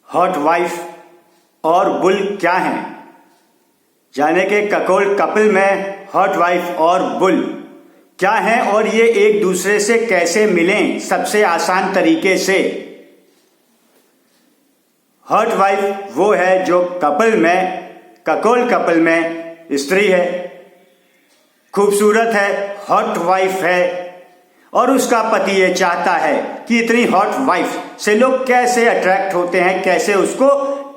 Hot wife और bull क्या हैं? जाने के ककोल कपिल में हॉट वाइफ और बुल क्या हैं और ये एक दूसरे से कैसे मिलें सबसे आसान तरीके से। हॉट वाइफ वो है जो ककोल कपिल में स्त्री है, खूबसूरत है, हॉट वाइफ है और उसका पति ये चाहता है कि इतनी हॉट वाइफ से लोग कैसे अट्रैक्ट होते हैं, कैसे उसको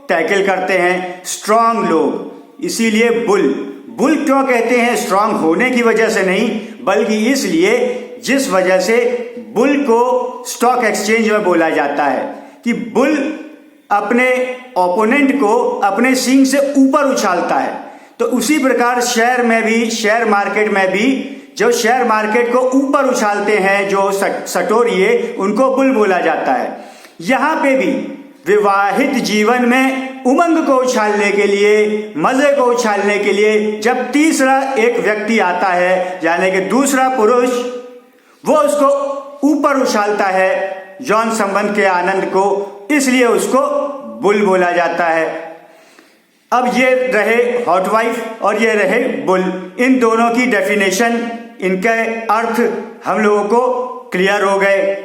टैकल करते हैं स्ट्रांग लोग। इसीलिए बुल क्यों कहते हैं? स्ट्रांग होने की वजह से नहीं, बल्कि इसलिए जिस वजह से बुल को स्टॉक एक्सचेंज में बोला जाता है कि बुल अपने ओपोनेंट को अपने सींग से ऊपर उछालता है। तो उसी प्रकार शेयर मार्केट में भी जो शेयर मार्केट को ऊपर उछालते हैं जो सटोरिये, उनको बुल बोला जाता है। यहां पे भी विवाहित जीवन में उमंग को उछालने के लिए, मजे को उछालने के लिए जब तीसरा एक व्यक्ति आता है, यानी कि दूसरा पुरुष, वो उसको ऊपर उछालता है यौन संबंध के आनंद को, इसलिए उसको बुल बोला जाता है। अब ये रहे हॉट वाइफ और ये रहे बुल, इन दोनों की डेफिनेशन, इनके अर्थ हम लोगों को क्लियर हो गए।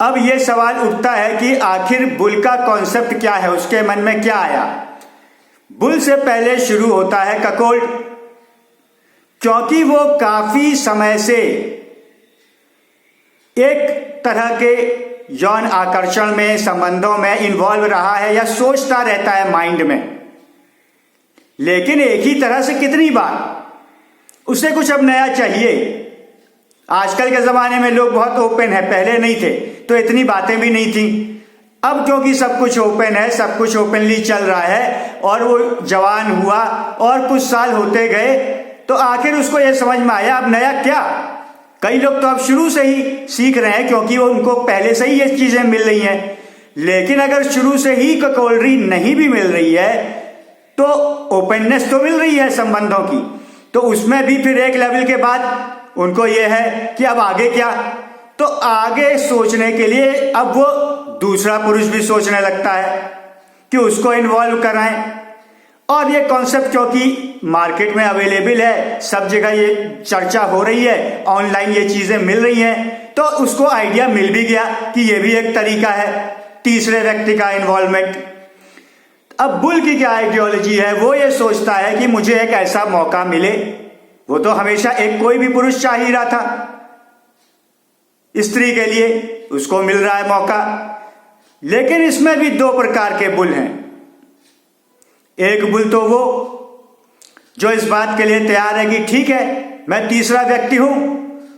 अब ये सवाल उठता है कि आखिर बुल का कॉन्सेप्ट क्या है, उसके मन में क्या आया। बुल से पहले शुरू होता है ककोल, क्योंकि वो काफी समय से एक तरह के यौन आकर्षण में, संबंधों में इन्वॉल्व रहा है या सोचता रहता है माइंड में, लेकिन एक ही तरह से कितनी बार। उसे कुछ अब नया चाहिए। आजकल के जमाने में लोग बहुत ओपन है, पहले नहीं थे तो इतनी बातें भी नहीं थी। अब क्योंकि सब कुछ ओपन है, सब कुछ ओपनली चल रहा है और वो जवान हुआ और कुछ साल होते गए तो आखिर उसको ये समझ में आया अब नया क्या। कई लोग तो अब शुरू से ही सीख रहे हैं क्योंकि वो उनको पहले से ही ये चीजें मिल रही हैं। लेकिन अगर शुरू से ही ककोलरी नहीं भी मिल रही है तो ओपननेस तो मिल रही है संबंधों की, तो उसमें भी फिर एक लेवल के बाद उनको यह है कि अब आगे क्या। तो आगे सोचने के लिए अब वो दूसरा पुरुष भी सोचने लगता है कि उसको इन्वॉल्व कराएं। और ये कॉन्सेप्ट क्योंकि मार्केट में अवेलेबल है, सब जगह ये चर्चा हो रही है, ऑनलाइन ये चीजें मिल रही हैं, तो उसको आइडिया मिल भी गया कि ये भी एक तरीका है तीसरे व्यक्ति का इन्वॉल्वमेंट। अब बुल की क्या आइडियोलॉजी है? वो ये सोचता है कि मुझे एक ऐसा मौका मिले। वो तो हमेशा एक कोई भी पुरुष चाह ही रहा था स्त्री के लिए, उसको मिल रहा है मौका। लेकिन इसमें भी दो प्रकार के बुल हैं। एक बुल तो वो जो इस बात के लिए तैयार है कि ठीक है मैं तीसरा व्यक्ति हूं,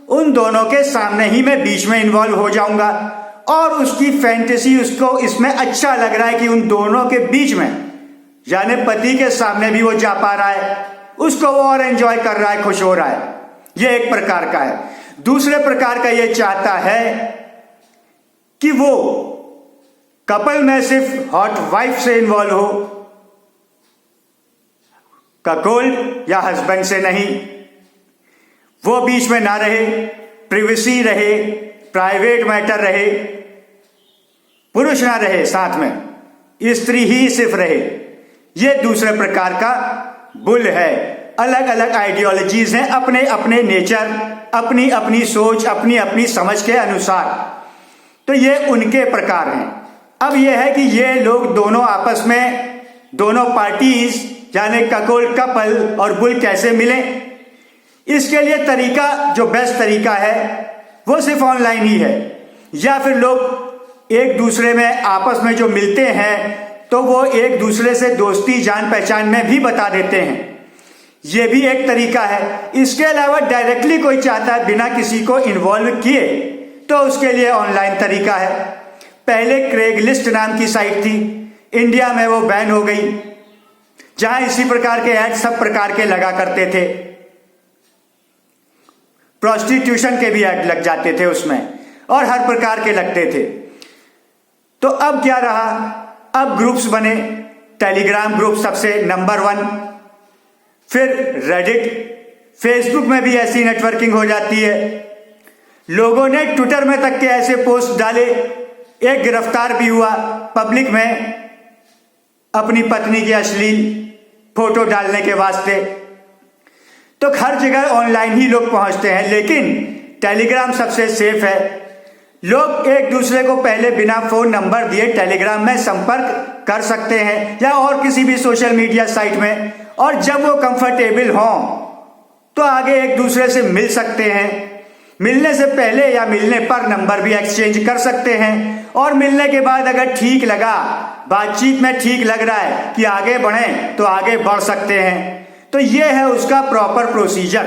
उन दोनों के सामने ही मैं बीच में इन्वॉल्व हो जाऊंगा और उसकी फैंटेसी, उसको इसमें अच्छा लग रहा है कि उन दोनों के बीच में, यानी पति के सामने भी वो जा पा रहा है, उसको वो और एंजॉय कर रहा है, खुश हो रहा है। ये एक प्रकार का है। दूसरे प्रकार का ये चाहता है कि वो कपल में सिर्फ हॉट वाइफ से इन्वॉल्व हो, ककोल या हस्बैंड से नहीं। वो बीच में ना रहे, प्रिवेसी रहे, प्राइवेट मैटर रहे, पुरुष ना रहे साथ में, स्त्री ही सिर्फ रहे। ये दूसरे प्रकार का बुल है। अलग अलग आइडियोलॉजीज हैं, अपने अपने नेचर, अपनी अपनी सोच, अपनी अपनी समझ के अनुसार। तो ये उनके प्रकार हैं। अब यह है कि ये लोग दोनों आपस में, दोनों पार्टीज यानी ककोल कपल और बुल कैसे मिले। इसके लिए तरीका, जो बेस्ट तरीका है वो सिर्फ ऑनलाइन ही है, या फिर लोग एक दूसरे में आपस में जो मिलते हैं तो वो एक दूसरे से दोस्ती, जान पहचान में भी बता देते हैं। ये भी एक तरीका है। इसके अलावा डायरेक्टली कोई चाहता है बिना किसी को इन्वॉल्व किए, तो उसके लिए ऑनलाइन तरीका है। पहले क्रेगलिस्ट नाम की साइट थी, इंडिया में वो बैन हो गई, जहां इसी प्रकार के ऐड सब प्रकार के लगा करते थे। प्रोस्टिट्यूशन के भी ऐड लग जाते थे उसमें और हर प्रकार के लगते थे। तो अब क्या रहा, अब ग्रुप्स बने, टेलीग्राम ग्रुप सबसे नंबर 1, फिर रेडिट, फेसबुक में भी ऐसी नेटवर्किंग हो जाती है। लोगों ने ट्विटर में तक के ऐसे पोस्ट डाले एक गिरफ्तार भी हुआ पब्लिक में अपनी पत्नी की अश्लील फोटो डालने के वास्ते। तो हर जगह ऑनलाइन ही लोग पहुंचते हैं, लेकिन टेलीग्राम सबसे सेफ है। लोग एक दूसरे को पहले बिना फोन नंबर दिए टेलीग्राम में संपर्क कर सकते हैं या और किसी भी सोशल मीडिया साइट में, और जब वो कंफर्टेबल हों तो आगे एक दूसरे से मिल सकते हैं। मिलने से पहले या मिलने पर नंबर भी एक्सचेंज कर सकते हैं, और मिलने के बाद अगर ठीक लगा, बातचीत में ठीक लग रहा है कि आगे बढ़ें, तो आगे बढ़ सकते हैं। तो ये है उसका प्रॉपर प्रोसीजर।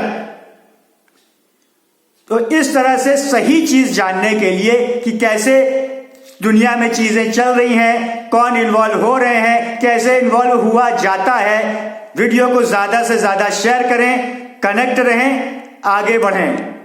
तो इस तरह से सही चीज जानने के लिए कि कैसे दुनिया में चीजें चल रही हैं, कौन इन्वॉल्व हो रहे हैं, कैसे इन्वॉल्व हुआ जाता है, वीडियो को ज्यादा से ज्यादा शेयर करें, कनेक्ट रहें, आगे बढ़ें।